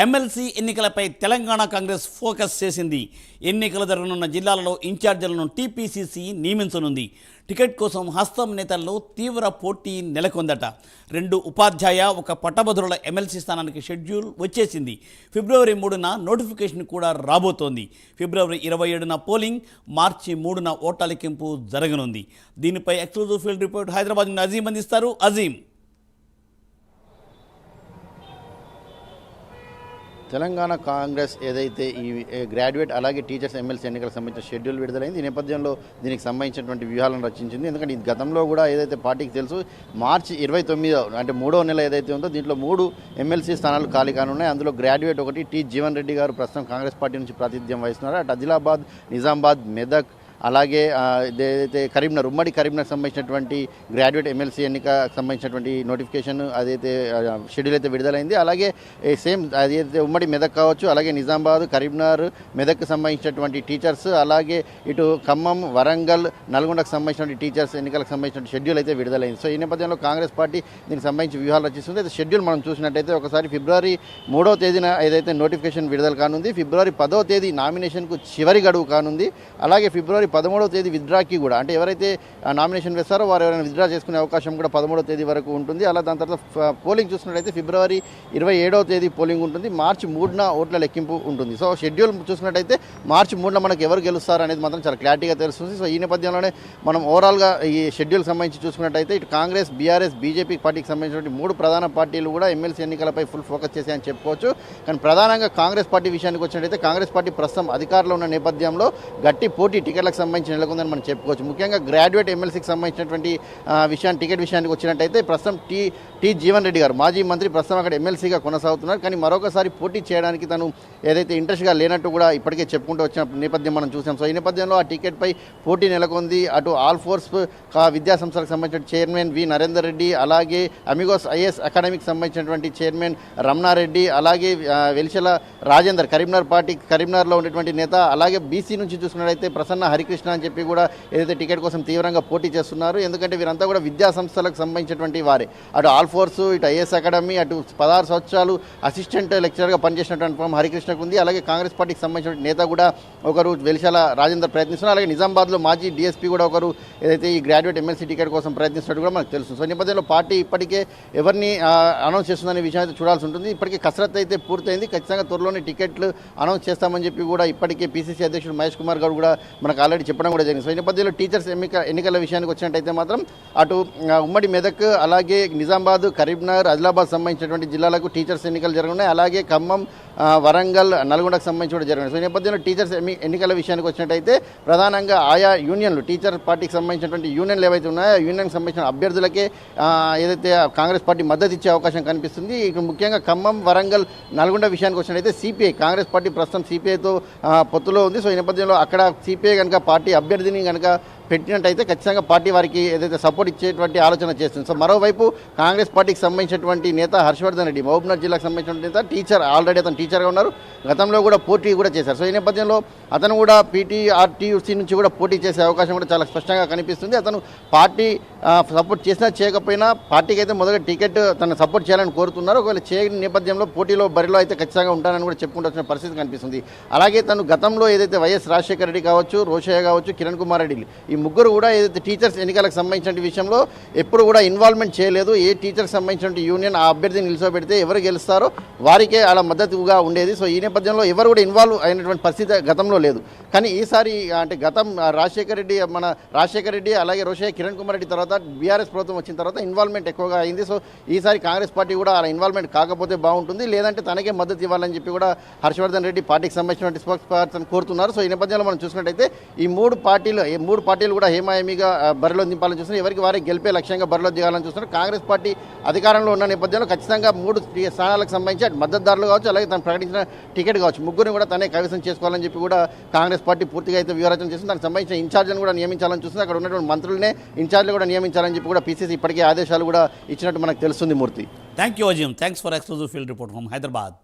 MLC ఎన్నికలపై Telangana Congress focus చేసింది. ఎన్నికలు జరగనున్న జిల్లాలలో ఇన్ఛార్జీలను టీపీసీసీ నియమించనుంది. టికెట్ కోసం హస్తం నేతల్లో తీవ్ర పోటీ నెలకొందట. 2 ఉపాధ్యాయ 1 పట్టభద్రుల ఎమ్మెల్సీ స్థానానికి షెడ్యూల్ వచ్చేసింది. ఫిబ్రవరి 3న నోటిఫికేషన్ కూడా రాబోతోంది. ఫిబ్రవరి 27న పోలింగ్, మార్చి 3న ఓట్ల లెక్కింపు జరగనుంది. దీనిపై ఎక్స్క్లూజివ్ ఫీల్డ్ రిపోర్ట్ హైదరాబాద్ నుండి అజీం అందిస్తారు. అజీం, తెలంగాణ కాంగ్రెస్ ఏదైతే ఈ గ్రాడ్యుయేట్ అలాగే టీచర్స్ ఎమ్మెల్సీ ఎన్నికలకు సంబంధించిన షెడ్యూల్ విడుదలైంది. ఈ నేపథ్యంలో దీనికి సంబంధించినటువంటి వ్యూహాలను రచించింది. ఎందుకంటే ఇది గతంలో కూడా ఏదైతే పార్టీకి తెలుసు, మార్చి 29 అంటే 3వ నెల ఏదైతే ఉందో దీంట్లో 3 ఎమ్మెల్సీ స్థానాలు ఖాళీ కానున్నాయి. అందులో గ్రాడ్యుయేట్ ఒకటి. టి జీవన్ రెడ్డి గారు ప్రస్తుతం కాంగ్రెస్ పార్టీ నుంచి ప్రాతినిధ్యం వహిస్తున్నారు. అటు ఆదిలాబాద్, నిజామాబాద్, మెదక్ అలాగే ఏదైతే కరీంనగర్, ఉమ్మడి కరీంనగర్ సంబంధించినటువంటి గ్రాడ్యుయేట్ ఎమ్మెల్సీ ఎన్నికకు సంబంధించినటువంటి నోటిఫికేషన్ అదైతే షెడ్యూల్ అయితే విడుదలైంది. అలాగే సేమ్ అదైతే ఉమ్మడి మెదక్ కావచ్చు, అలాగే నిజామాబాద్, కరీంనగర్, మెదక్కు సంబంధించినటువంటి టీచర్స్, అలాగే ఇటు ఖమ్మం, వరంగల్, నల్గొండకు సంబంధించినటువంటి టీచర్స్ ఎన్నికలకు సంబంధించిన షెడ్యూల్ అయితే విడుదలైంది. సో ఈ నేపథ్యంలో కాంగ్రెస్ పార్టీ దీనికి సంబంధించి వ్యూహాలు రచిస్తుంది. అయితే షెడ్యూల్ మనం చూసినట్టయితే ఒకసారి ఫిబ్రవరి 3వ తేదీన ఏదైతే నోటిఫికేషన్ విడుదల కానుంది, ఫిబ్రవరి 10వ తేదీ నామినేషన్కు చివరి గడువు కానుంది. అలాగే ఫిబ్రవరి 13వ తేదీ విత్డ్రాకి కూడా, అంటే ఎవరైతే నామినేషన్ వేస్తారో వారు ఎవరైనా విత్డ్రా చేసుకునే అవకాశం కూడా 13వ తేదీ వరకు ఉంటుంది. అలా దాని తర్వాత పోలింగ్ చూసుకున్నట్టయితే ఫిబ్రవరి 27వ తేదీ పోలింగ్ ఉంటుంది. మార్చి 3న ఓట్ల లెక్కింపు ఉంటుంది. సో షెడ్యూల్ చూసుకున్నట్టయితే మార్చి 3న మనకు ఎవరు గెలుస్తారు అనేది మాత్రం చాలా క్లారిటీగా తెలుస్తుంది. సో ఈ నేపథ్యంలోనే మనం ఓవరాల్గా ఈ షెడ్యూల్ సంబంధించి చూసుకున్నట్టయితే ఇటు కాంగ్రెస్, బీఆర్ఎస్, బీజేపీ పార్టీకి సంబంధించినటువంటి 3 ప్రధాన పార్టీలు కూడా ఎమ్మెల్సీ ఎన్నికలపై ఫుల్ ఫోకస్ చేశాయని చెప్పుకోవచ్చు. కానీ ప్రధానంగా కాంగ్రెస్ పార్టీ విషయానికి వచ్చినట్టయితే కాంగ్రెస్ పార్టీ ప్రస్తుతం అధికారంలో ఉన్న నేపథ్యంలో గట్టి పోటీ టికెట్లకు సంబంధించి నెలకొందని మనం చెప్పుకోవచ్చు. ముఖ్యంగా గ్రాడ్యుయేట్ ఎమ్మెల్సీకి సంబంధించినటువంటి టికెట్ విషయానికి వచ్చినట్టయితే ప్రస్తుతం టి జీవన్ రెడ్డి గారు మాజీ మంత్రి ప్రస్తుతం అక్కడ ఎమ్మెల్సీగా కొనసాగుతున్నారు. కానీ మరొకసారి పోటీ చేయడానికి తను ఏదైతే ఇంట్రెస్ట్గా లేనట్టు కూడా ఇప్పటికే చెప్పుకుంటూ వచ్చిన నేపథ్యం మనం చూసాం. సో ఈ నేపథ్యంలో ఆ టికెట్పై పోటీ నెలకొంది. అటు ఆల్ ఫోర్స్ విద్యా సంస్థలకు సంబంధించిన చైర్మన్ వి నరేందర్ రెడ్డి, అలాగే అమిగోస్ ఐఏఎస్ అకాడమీకి సంబంధించినటువంటి చైర్మన్ రమణారెడ్డి, అలాగే వెలిచెల రాజేందర్ కరీంనగర్లో ఉన్నటువంటి నేత, అలాగే బీసీ నుంచి చూసుకున్నట్లయితే ప్రసన్న హరికృష్ణ అని చెప్పి కూడా ఏదైతే టికెట్ కోసం తీవ్రంగా పోటీ చేస్తున్నారు. ఎందుకంటే వీరంతా కూడా విద్యా సంస్థలకు సంబంధించినటువంటి వారే. అటు ఆల్ ఫోర్స్, ఇటు ఐఏఎస్ అకాడమీ, అటు 16 సంవత్సరాలు అసిస్టెంట్ లెక్చరర్గా పనిచేసినటువంటి ఫామ్ హరికృష్ణకు ఉంది. అలాగే కాంగ్రెస్ పార్టీకి సంబంధించిన నేత కూడా ఒకరు వెలిశాల రాజేందర్ ప్రయత్నిస్తున్నారు. అలాగే నిజామాబాద్లో మాజీ డీఎస్పీ కూడా ఒకరు ఏదైతే ఈ గ్రాడ్యుయేట్ ఎమ్మెల్సీ టికెట్ కోసం ప్రయత్నిస్తున్నట్టు కూడా మనకు తెలుసు. సో నేపథ్యంలో పార్టీ ఇప్పటికే ఎవరిని అనౌన్స్ చేస్తుందనే విషయం అయితే చూడాల్సి ఉంటుంది. ఇప్పటికే కసరత్తు అయితే పూర్తయింది. ఖచ్చితంగా త్వరలోనే టికెట్లు అనౌన్స్ చేస్తామని చెప్పి కూడా ఇప్పటికే పీసీసీ అధ్యక్షుడు మహేష్ కుమార్ గౌడ్ కూడా మనకు ఆల్రెడీ చెప్పడం కూడా జరిగింది. సో ఈ నేపథ్యంలో టీచర్స్ ఎన్నికల విషయానికి వచ్చినట్టయితే మాత్రం అటు ఉమ్మడి మెదక్, అలాగే నిజామాబాద్, కరీంనగర్, ఆదిలాబాద్ సంబంధించినటువంటి జిల్లాలకు టీచర్స్ ఎన్నికలు జరగనున్నాయి. అలాగే ఖమ్మం, వరంగల్, నల్గొండకు సంబంధించి కూడా జరగనున్నాయి. సో ఈ నేపథ్యంలో టీచర్స్ ఎన్నికల విషయానికి వచ్చినట్టయితే ప్రధానంగా ఆయా యూనియన్లు, టీచర్ పార్టీకి సంబంధించినటువంటి యూనియన్లు ఏవైతే ఉన్నాయో ఆ యూనియన్కి సంబంధించిన అభ్యర్థులకే ఏదైతే కాంగ్రెస్ పార్టీ మద్దతు ఇచ్చే అవకాశం కనిపిస్తుంది. ఇక ముఖ్యంగా ఖమ్మం, వరంగల్, నల్గొండ విషయానికి వచ్చినట్టయితే సిపిఐ, కాంగ్రెస్ పార్టీ ప్రస్తుతం సిపిఐతో పొత్తులో ఉంది. సో ఈ నేపథ్యంలో అక్కడ సిపిఐ కనుక పార్టీ అభ్యర్థిని కనుక పెట్టినట్టయితే ఖచ్చితంగా పార్టీ వారికి ఏదైతే సపోర్ట్ ఇచ్చేటువంటి ఆలోచన చేస్తుంది. సో మరోవైపు కాంగ్రెస్ పార్టీకి సంబంధించినటువంటి నేత హర్షవర్ధన్ రెడ్డి, మహబూబ్నగర్ జిల్లాకు సంబంధించిన నేత, ఆల్రెడీ అతను టీచర్గా ఉన్నారు, గతంలో కూడా పోటీ కూడా చేశారు. సో ఈ నేపథ్యంలో అతను కూడా పీటీఆర్టీయూసీ నుంచి కూడా పోటీ చేసే అవకాశం కూడా చాలా స్పష్టంగా కనిపిస్తుంది. అతను పార్టీ సపోర్ట్ చేసినా చేయకపోయినా పార్టీకి అయితే మొదట టికెట్ తను సపోర్ట్ చేయాలని కోరుతున్నారు. ఒకవేళ చేయని నేపథ్యంలో బరిలో అయితే ఖచ్చితంగా ఉంటానని కూడా చెప్పుకుంటూ వచ్చిన పరిస్థితి కనిపిస్తుంది. అలాగే తను గతంలో ఏదైతే వైఎస్ రాజశేఖర రెడ్డి కావచ్చు, రోషయ్య కావచ్చు, కిరణ్ కుమార్ రెడ్డి, ఈ ముగ్గురు కూడా ఏదైతే టీచర్స్ ఎన్నికలకు సంబంధించిన విషయంలో ఎప్పుడు కూడా ఇన్వాల్వ్మెంట్ చేయలేదు. ఏ టీచర్కి సంబంధించిన యూనియన్ ఆ అభ్యర్థిని నిలిచోబెడితే ఎవరు గెలుస్తారో వారికే అలా మద్దతుగా ఉండేది. సో ఈ నేపథ్యంలో ఎవరు కూడా ఇన్వాల్వ్ అయినటువంటి పరిస్థితి గతంలో లేదు. కానీ ఈసారి అంటే గతం రాజశేఖర రెడ్డి అలాగే రోషయ్య, కిరణ్ కుమార్ రెడ్డి తర్వాత బీఆర్ఎస్ ప్రభుత్వం వచ్చిన తర్వాత ఇన్వాల్వ్మెంట్ ఎక్కువగా అయింది. సో ఈసారి కాంగ్రెస్ పార్టీ కూడా అలా ఇన్వాల్వ్మెంట్ కాకపోతే బాగుంటుంది, లేదంటే తనకే మద్దతు ఇవ్వాలని చెప్పి కూడా హర్షవర్ధన్ రెడ్డి పార్టీకి సంబంధించినటువంటి స్పోక్స్ పర్సన్ కోరుతున్నారు. సో ఈ నేపథ్యంలో మనం చూసుకున్నట్టయితే ఈ మూడు పార్టీలు కూడా హేమాయమిగా బరిలో దింపాలని చూస్తున్నారు. ఎవరికి వారే గెలిపే లక్ష్యంగా బరిలో దిగాలని చూస్తున్నారు. కాంగ్రెస్ పార్టీ అధికారంలో ఉన్న నేపథ్యంలో ఖచ్చితంగా 3 స్థానాలకు సంబంధించి మద్దతుదారులు కావచ్చు, అలాగే తను ప్రకటించిన టికెట్ కావచ్చు, ముగ్గురిని కూడా తనే కైవసం చేసుకోవాలని చెప్పి కూడా కాంగ్రెస్ పార్టీ పూర్తిగా అయితే వ్యూహరచన చేస్తుంది. దానికి సంబంధించిన ఇన్ఛార్జ్ని కూడా నియమించాలని చూస్తుంది. అక్కడ ఉన్నటువంటి మంత్రులనే ఇన్ఛార్జ్లు కూడా నియమించాలని చెప్పి కూడా పీసీసీ ఇప్పటికే ఆదేశాలు కూడా ఇచ్చినట్టు మనకు తెలుస్తుంది. Murthy, thank you Azeem. Thanks for exclusive field report from Hyderabad.